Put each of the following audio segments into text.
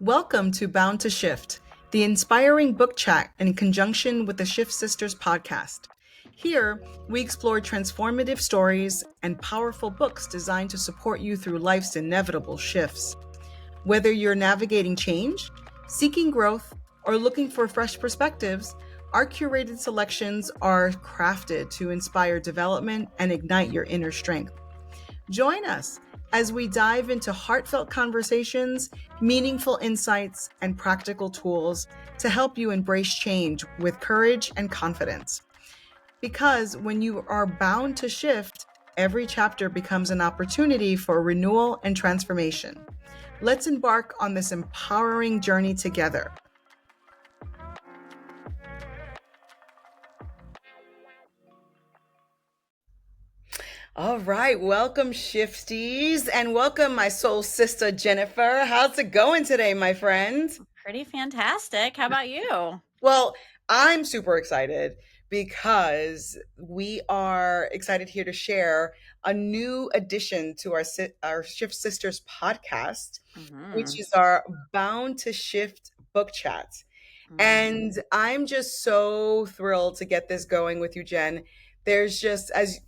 Welcome to Bound to Shift, the inspiring book chat in conjunction with the Shift Sisters podcast. Here, we explore transformative stories and powerful books designed to support you through life's inevitable shifts. Whether you're navigating change, seeking growth, or looking for fresh perspectives, our curated selections are crafted to inspire development and ignite your inner strength. Join us as we dive into heartfelt conversations, meaningful insights, and practical tools to help you embrace change with courage and confidence. Because when you are bound to shift, every chapter becomes an opportunity for renewal and transformation. Let's embark on this empowering journey together. All right, welcome Shifties and welcome my soul sister Jennifer. How's it going today, my friend? Pretty fantastic. How about you? Well, I'm super excited because we are excited here to share a new addition to our Shift Sisters podcast, which Hmm is our Bound to Shift book chat. hmm And I'm just so thrilled to get this going with you, Jen. There's just, as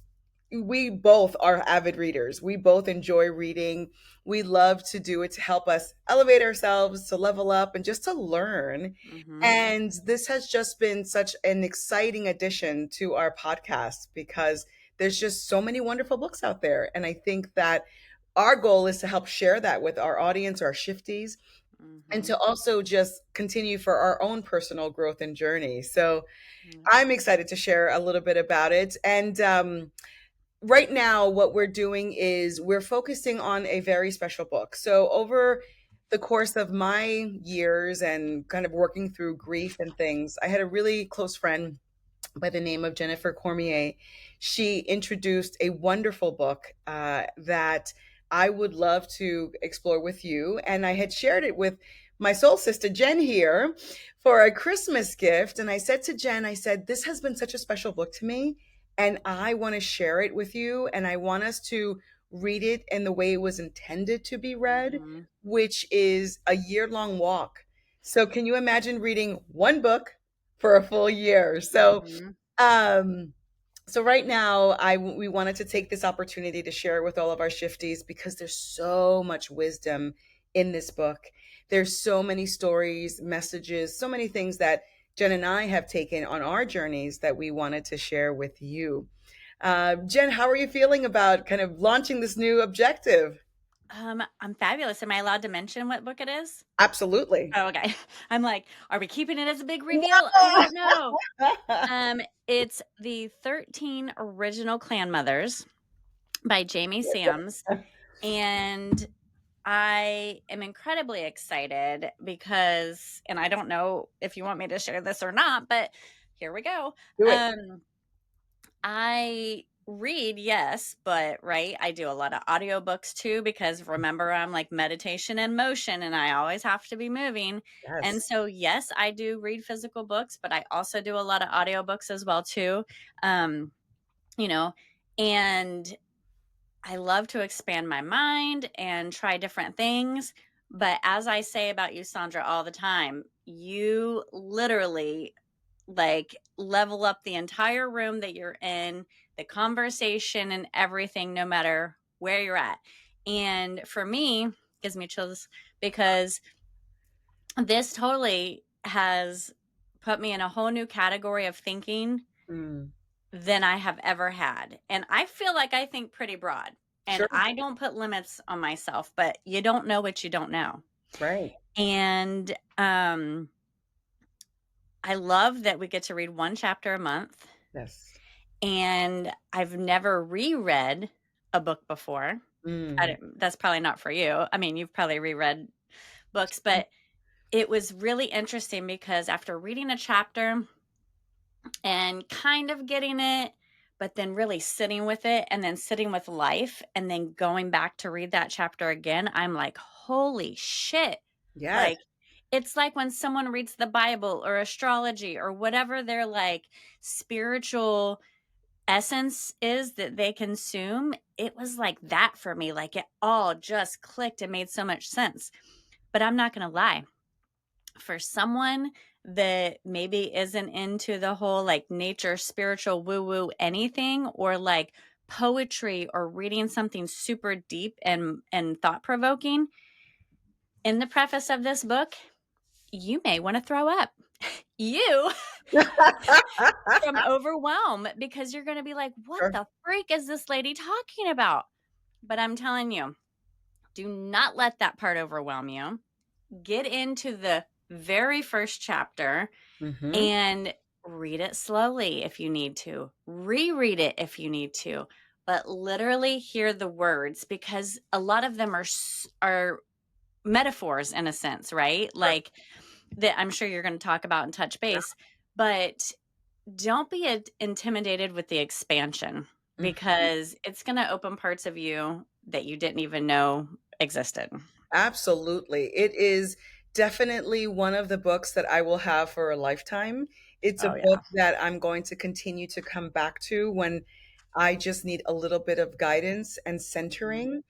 we both are avid readers. We both enjoy reading. We love to do it to help us elevate ourselves, to level up, and just to learn. hmm And this has just been such an exciting addition to our podcast because there's just so many wonderful books out there. And I think that our goal is to help share that with our audience, our shifties, and hmm to also just continue for our own personal growth and journey. So hmm I'm excited to share a little bit about it. And right now what we're doing is we're focusing on a very special book. So over the course of my years and kind of working through grief and things, I had a really close friend by the name of Jennifer Cormier. She introduced a wonderful book that I would love to explore with you. And I had shared it with my soul sister, Jen, here for a Christmas gift. And I said to Jen, I said, this has been such a special book to me. And I want to share it with you. And I want us to read it in the way it was intended to be read, hmm which is a year-long walk. So, can you imagine reading one book for a full year? hmm Um, so right now, we wanted to take this opportunity to share it with all of our shifties because there's so much wisdom in this book. There's so many stories, messages, so many things that Jen and I have taken on our journeys that we wanted to share with you. Jen, how are you feeling about kind of launching this new objective? I'm fabulous. Am I allowed to mention what book it is? Absolutely. Oh, okay. I'm like, are we keeping it as a big reveal? I don't know. It's the 13 Original Clan Mothers by Jamie Sams. And I am incredibly excited because, and I don't know if you want me to share this or not, but here we go. Do it. Um, I read, yes, but right, I do a lot of audiobooks too because remember I'm like meditation and motion and I always have to be moving. And Yes. so yes, I do read physical books, but I also do a lot of audiobooks as well too. Um, you know, and I love to expand my mind and try different things. But as I say about you, Sandra, all the time, you literally like level up the entire room that you're in, the conversation and everything, no matter where you're at. And for me, gives me chills because this totally has put me in a whole new category of thinking Mm, than I have ever had. And I feel like I think pretty broad. And sure. I don't put limits on myself, but you don't know what you don't know. Right. And I love that we get to read one chapter a month. Yes. And I've never reread a book before. Mm. That's probably not for you. I mean, you've probably reread books, but it was really interesting because after reading a chapter and kind of getting it, but then really sitting with it and then sitting with life and then going back to read that chapter again, I'm like, holy shit. Yes. Like, it's like when someone reads the Bible or astrology or whatever their like spiritual essence is that they consume. It was like that for me. Like, it all just clicked and made so much sense. But I'm not going to lie, for someone that maybe isn't into the whole like nature, spiritual, woo woo, anything, or like poetry or reading something super deep and thought provoking, in the preface of this book, you may want to throw up. You from overwhelm, because you're going to be like, what Sure. the freak is this lady talking about? But I'm telling you, do not let that part overwhelm you. Get into the very first chapter Hmm. and read it slowly if you need to, reread it if you need to, but literally hear the words, because a lot of them are metaphors in a sense, right? Sure. Like that I'm sure you're going to talk about and touch base, but don't be intimidated with the expansion, Mhm. because it's going to open parts of you that you didn't even know existed. Absolutely. It is definitely one of the books that I will have for a lifetime. It's a Oh yeah. book that I'm going to continue to come back to when I just need a little bit of guidance and Mhm. centering. Mhm.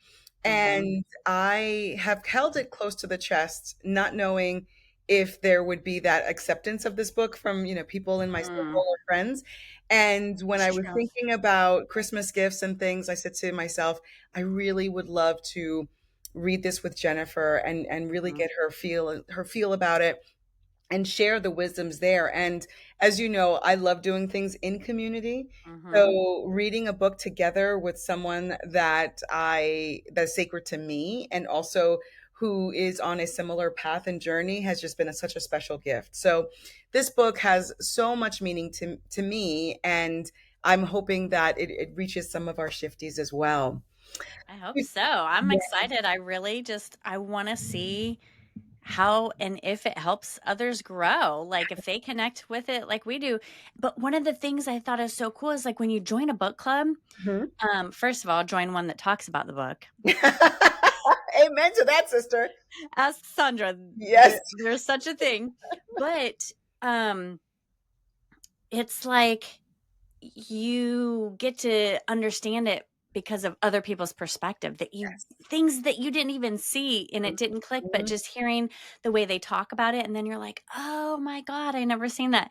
And I have held it close to the chest, not knowing if there would be that acceptance of this book from, people in my circle Mm, or friends. And when it's I was true. thinking about Christmas gifts and things, I said to myself, I really would love to read this with Jennifer and really Mhm. get her feel about it and share the wisdoms there. And as you know, I love doing things in community. Mhm. So reading a book together with someone that's sacred to me and also who is on a similar path and journey has just been such a special gift. So this book has so much meaning to me, and I'm hoping that it reaches some of our shifties as well. I hope so. I'm excited. I want to see how and if it helps others grow. Like if they connect with it like we do. But one of the things I thought is so cool is like when you join a book club, Mhm. first of all, join one that talks about the book. Amen to that, sister. Ask Sandra, Yes. there's such a thing. But um it's like you get to understand it because of other people's perspective, that you Yes. things that you didn't even see and it didn't click, but Mhm. just hearing the way they talk about it, and then you're like, oh my god, I never seen that.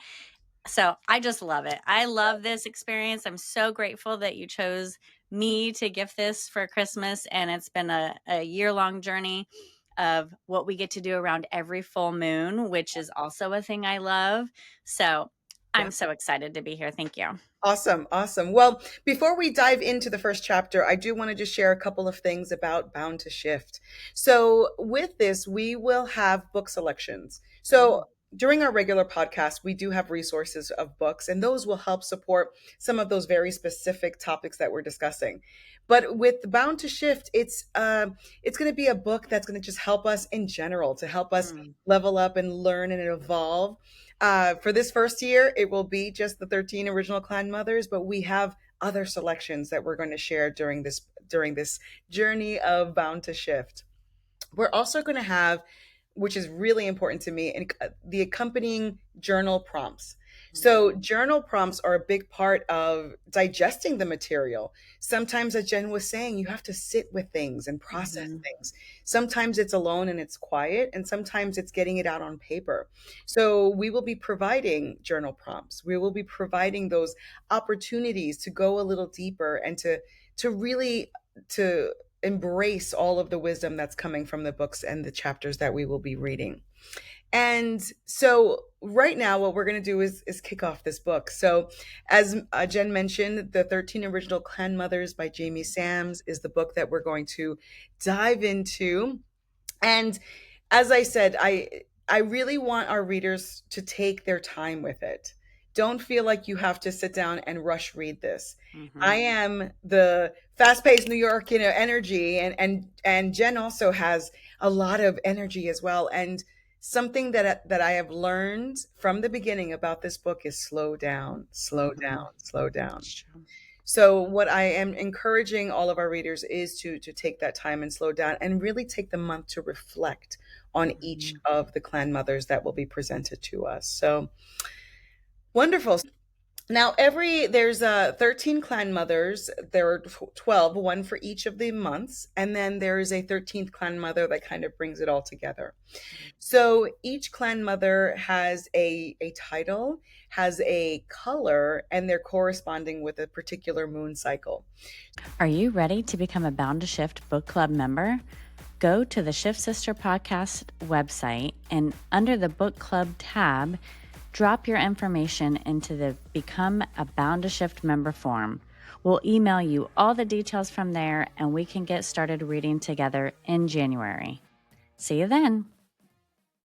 So I just love it. I love this experience. I'm so grateful that you chose me to gift this for Christmas, and it's been a year-long journey of what we get to do around every full moon, which is also a thing I love. So Yeah. I'm so excited to be here. Thank you. Awesome. Awesome. Well, before we dive into the first chapter, I do want to just share a couple of things about Bound to Shift. So, with this, we will have book selections. So, Mhm. during our regular podcast, we do have resources of books, and those will help support some of those very specific topics that we're discussing. But with Bound to Shift, it's going to be a book that's going to just help us in general to help us Mm. level up and learn and evolve. For this first year, it will be just the 13 original clan mothers, but we have other selections that we're going to share during this journey of Bound to Shift. We're also going to have, which is really important to me, and the accompanying journal prompts. So, Mhm. journal prompts are a big part of digesting the material. Sometimes, as Jen was saying, you have to sit with things and process Mhm. things. Sometimes it's alone and it's quiet, and sometimes it's getting it out on paper. So, we will be providing journal prompts. We will be providing those opportunities to go a little deeper and to really to embrace all of the wisdom that's coming from the books and the chapters that we will be reading. And so right now what we're going to do is kick off this book. So as Jen mentioned, the 13 Original Clan Mothers by Jamie Sams is the book that we're going to dive into. And as I said, I really want our readers to take their time with it. Don't feel like you have to sit down and rush read this. I Mhm. am the fast-paced New York, energy, and Jen also has a lot of energy as well. And something that I have learned from the beginning about this book is slow down, slow down, Mhm. slow down. It's true. So what I am encouraging all of our readers is to take that time and slow down and really take the month to reflect on each Mhm. of the clan mothers that will be presented to us. So wonderful. Now, there's 13 clan mothers. There are 12, one for each of the months, and then there is a 13th clan mother that kind of brings it all together. So each clan mother has a title, has a color, and they're corresponding with a particular moon cycle. Are you ready to become a Bound to Shift book club member? Go to the Shift Sister Podcast website and under the book club tab, drop your information into the Become a Bound to Shift member form. We'll email you all the details from there and we can get started reading together in January. See you then.